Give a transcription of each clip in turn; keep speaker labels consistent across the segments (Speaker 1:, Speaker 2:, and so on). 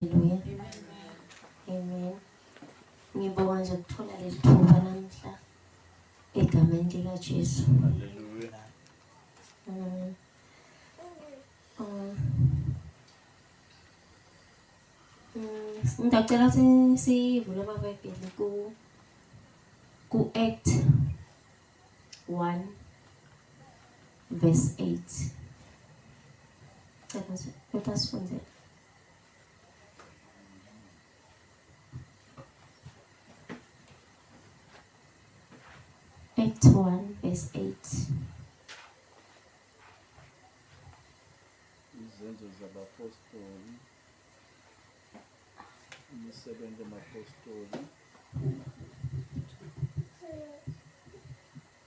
Speaker 1: Haleluya. Amen. Ngibonga nje ukuthola leli thuba namhla egameni lika Jesu.
Speaker 2: Haleluya.
Speaker 1: Ngicela sivule amabhayibheli ku Act 1 verse 8. Let us find it. Act 1 verse 8.
Speaker 2: Izenzo zabapostoli, imisebenzi yamapostoli.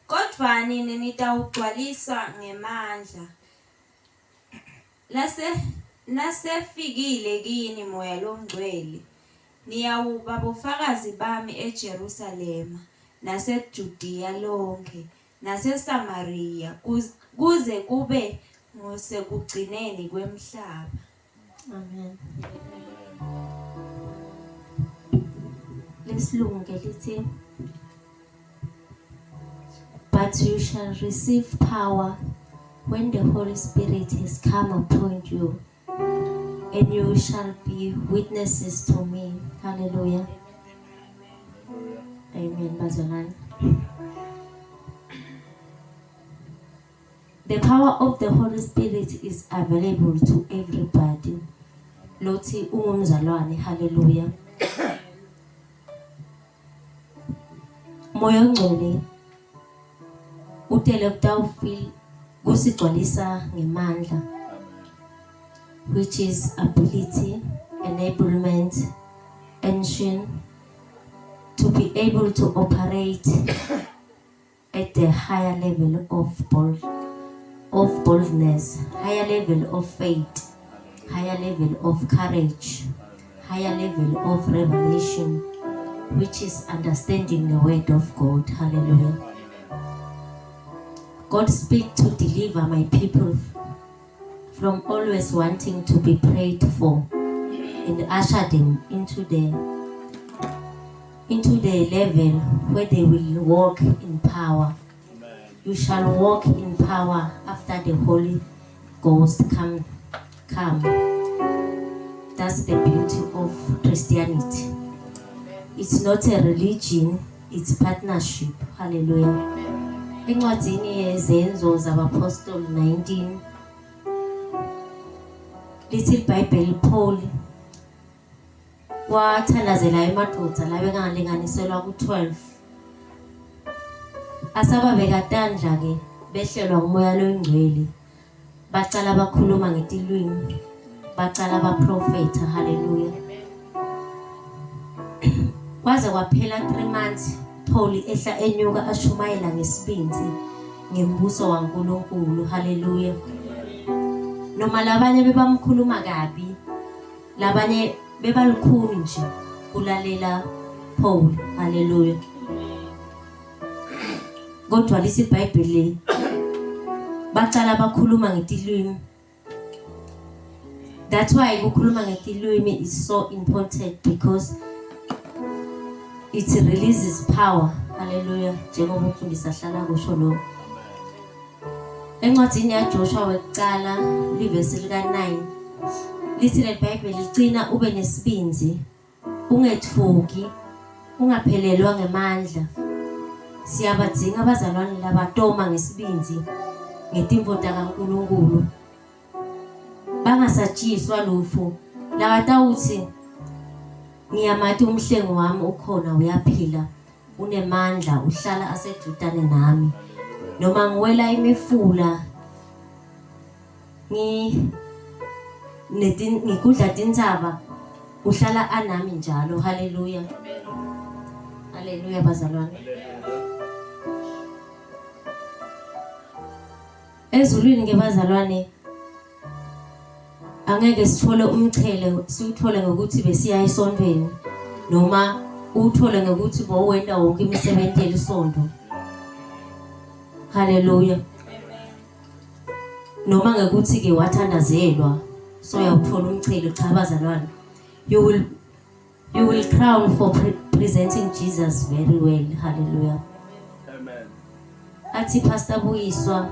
Speaker 3: Kodwa nini nitawugcwalisa ngemandla nasefikile kini moya longcwele niyawuba bufakazi bami eJerusalema naseJudiya lonke naseSamariya kuze kube ngosekugcineni kwemhlaba.
Speaker 1: Amen. Lesilunge lithi, but you shall receive power when the Holy Spirit has come upon you, and you shall be witnesses to me. Hallelujah. Amen. Bazalwane. The power of the Holy Spirit is available to everybody. Lothi ungumzalwane. Hallelujah. Moya ngcwele utele kutawufil kusigcwalisa ngemandla, which is ability, enablement, unction to be able to operate at the higher level of boldness, higher level of faith, higher level of courage, higher level of revelation, which is understanding the word of God. Hallelujah. God speak to deliver my people from always wanting to be prayed for and usher them into the level where they will walk in power. You shall walk in power after the Holy Ghost come. That's the beauty of Christianity. It's not a religion, it's partnership. Hallelujah. Encwadini yezenzo zabapostoli 19 lithi iBhayibheli Paul wathandazela emadoda la bengalinganiselwa ku12 asababeka tandla ke behlelwa ngumoya longcwele bacala bakhuluma ngetilwimi bacala baprofeta. Hallelujah. Kwaze kwaphela 3 months Paul ehla enyuka ashumayela ngesibindi ngembuso waNkulunkulu. Hallelujah. Noma labanye bebamkhuluma kabi, labanye bebalukhuni nje ulalela Paul. Hallelujah. Kodwa lesi iBhayibheli bacala bakhuluma ngetilwimi. That's why ukukhuluma ngetilwimi is so important, because it releases power. Hallelujah. Njengoba umfundisi ahlala kusho lo. Encwadini yaJoshua wekuqala livesi lika 9 lithi leBhayibheli ligcina ube nesibindi, ungethuki, ungaphelelwa ngemandla. Siyabadzinga abazalwane labatoma ngesibindi ngetimvo kaNkulunkulu. Bangasatshiswa lufu. Labatawuthi ngiyamathi umhlengo wami ukhona uyaphila, unemandla, uhlala asedudane nami. Noma ngiwela imifula, ngikudla tintsaba, uhlala anami njalo. Hallelujah. Hallelujah bazalwane. Ezulwini ngebazalwane angeke sithole umchele siwuthole ngokuthi besiya esontweni, noma uthole ngokuthi bowenda wonke imisebenzi yelisonto. Hallelujah. Noma ngekuthi ke wathandazelwa so uyawuthola umchele. Cha bazalwane, you will crown for presenting Jesus very well. Hallelujah.
Speaker 2: Amen.
Speaker 1: Ati Pastor Buyiswa,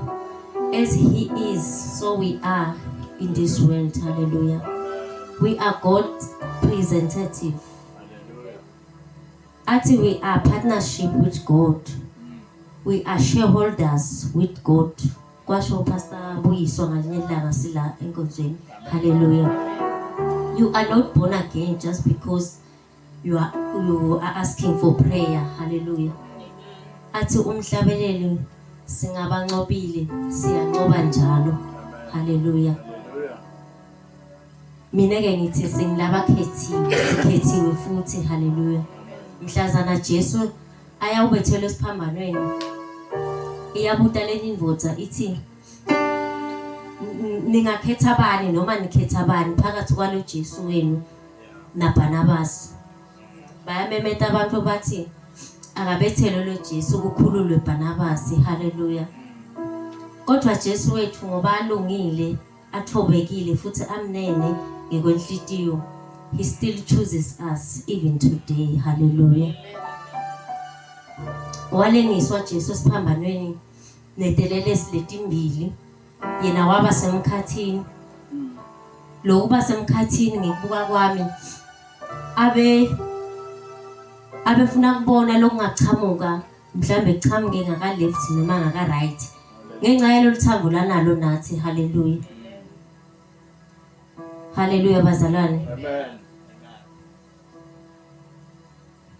Speaker 1: as he is, so we are in this world. Hallelujah. We are God's representative.
Speaker 2: Hallelujah.
Speaker 1: Ati we are partnership with God. We are shareholders with God. Kwasho Pastor Buyiswa ngalinye ilanga sila enkonzweni. Hallelujah. You are not born again just because you are asking for prayer. Hallelujah. Athi umhlabeleli singabanqobile siyanqoba njalo. Hallelujah.
Speaker 2: Hallelujah.
Speaker 1: Mina ke ngithi sikhethiwe futhi. Hallelujah. Mhlazana Jesu ayawubethela esiphambanweni. Iyabuta leni indvodza ithi ningakhetha bani noma nikhetha bani phakathi kwalo Jesu wenu naBarnabas. Bayamemeta abantu bathi akabethele lo Jesu ukukhululwe Barnabas. Hallelujah. Kodwa Jesu wethu ngoba alungile, athobekile futhi amnene ngekwenhlitiyo, he still chooses us even today. Hallelujah. Walengiswa Jesu esiphambanweni nedelelesi letimbili, yena waba semkhathini. Lokuba semkhathini ngikubuka kwami abefuna kubona lokungachamuka mhlambe chamuke ngaka left noma ngaka right ngenxa yalo thambo lanalo nathi. Hallelujah. Hallelujah bazalwane.
Speaker 2: Amen.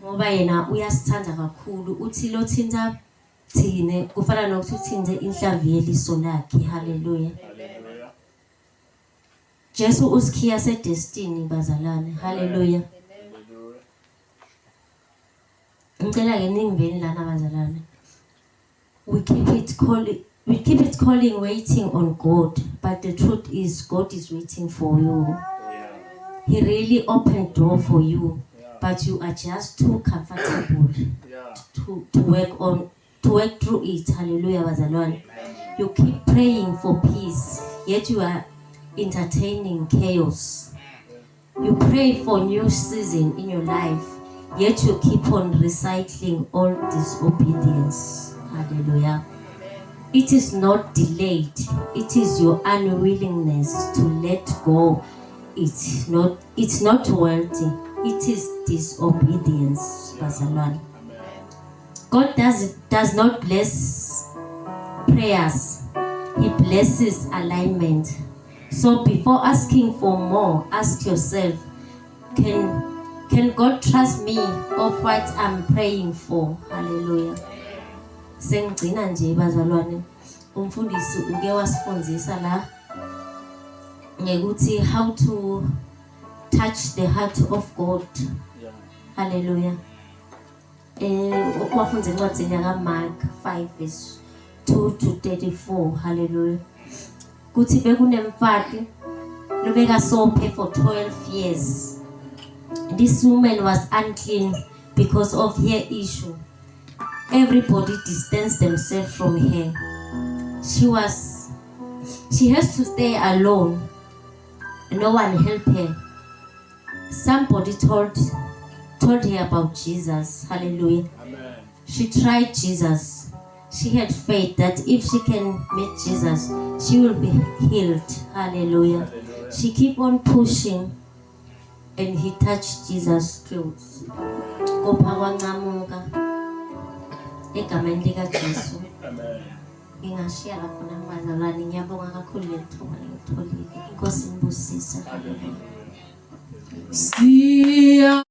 Speaker 1: Ngoba yena uyasithanda kakhulu, uthi lo thinta thine kufana nokuthi uthinde inhlavi yeliso lakhe. Hallelujah.
Speaker 2: Hallelujah.
Speaker 1: Jesu usikhiya sedestiny bazalwane. Hallelujah.
Speaker 2: Hallelujah.
Speaker 1: Ngicela ke ningiveni lana bazalwane. We keep it calling waiting on God, but the truth is God is waiting for you.
Speaker 2: Yeah.
Speaker 1: He really opened door for you,
Speaker 2: Yeah.
Speaker 1: but you are just too comfortable
Speaker 2: Yeah.
Speaker 1: to work through it. Hallelujah bazalwane. You keep praying for peace, yet you are entertaining chaos. You pray for new season in your life, yet you keep on recycling all disobedience. Hallelujah. It is not delayed. It is your unwillingness to let go. It's not worthy. It is disobedience. Bazalwane. God does not bless prayers. He blesses alignment. So before asking for more, ask yourself, can God trust me of what I'm praying for? Hallelujah. Sengigcina nje bazalwane, umfundisi uke wasifundzisa la ngekuthi how to touch the heart of God.
Speaker 2: Yeah.
Speaker 1: Hallelujah. Wafunza incwadi yaka Mark 5:2-34. Hallelujah. Kuthi bekunemfati lobeka sophe for 12 years. This woman was unclean because of her issue. Everybody distanced themselves from her. She has to stay alone. No one helped her. Somebody told her about Jesus. Hallelujah.
Speaker 2: Amen.
Speaker 1: She tried Jesus. She had faith that if she can meet Jesus, she will be healed. Hallelujah.
Speaker 2: Hallelujah.
Speaker 1: She keep on pushing, and he touched Jesus' clothes. Kopha kwancamuka egameni lika Jesu.
Speaker 2: Amen.
Speaker 1: Ngingashiya lapho nabazalwane, ngiyabonga kakhulu lethuba engitholile. Inkosi inibusise.
Speaker 2: Hallelujah.
Speaker 4: See